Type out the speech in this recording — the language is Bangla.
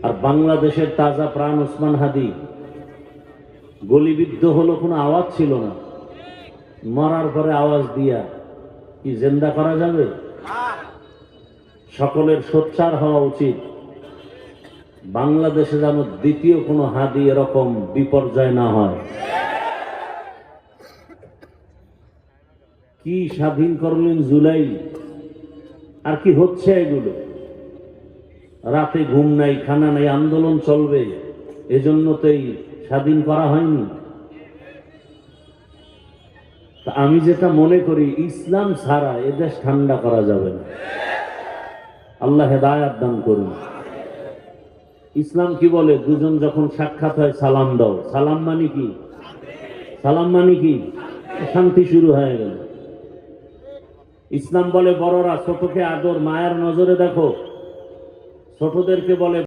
আর বাংলাদেশের তাজা প্রাণ ওসমান হাদি গলিবিদ্ধ হলো, কোনো আওয়াজ ছিল না, মরার পরে আওয়াজ দিয়া কি জিন্দা করা যাবে? সকলের সোচ্চার হওয়া উচিত, বাংলাদেশে যেন দ্বিতীয় কোনো হাদি এরকম বিপর্যয় না হয়। কি স্বাধীন করলেন জুলাই, আর কি হচ্ছে এগুলো? রাতে ঘুম নাই, খানা নাই, আন্দোলন চলবে, এজন্য তো এই স্বাধীন করা হয়নি। তা আমি যেটা মনে করি, ইসলাম ছাড়া এদেশ ঠান্ডা করা যাবে না। আল্লাহ হেদায়াত দান করুন। ইসলাম কি বলে? দুজন যখন সাক্ষাৎ হয় সালাম দাও। সালাম মানে কি? সালাম মানে কি? শান্তি শুরু হয়ে গেল। ইসলাম বলে বড়রা ছোটকে আদর, মায়ের নজরে দেখো। ছোটদেরকে বলে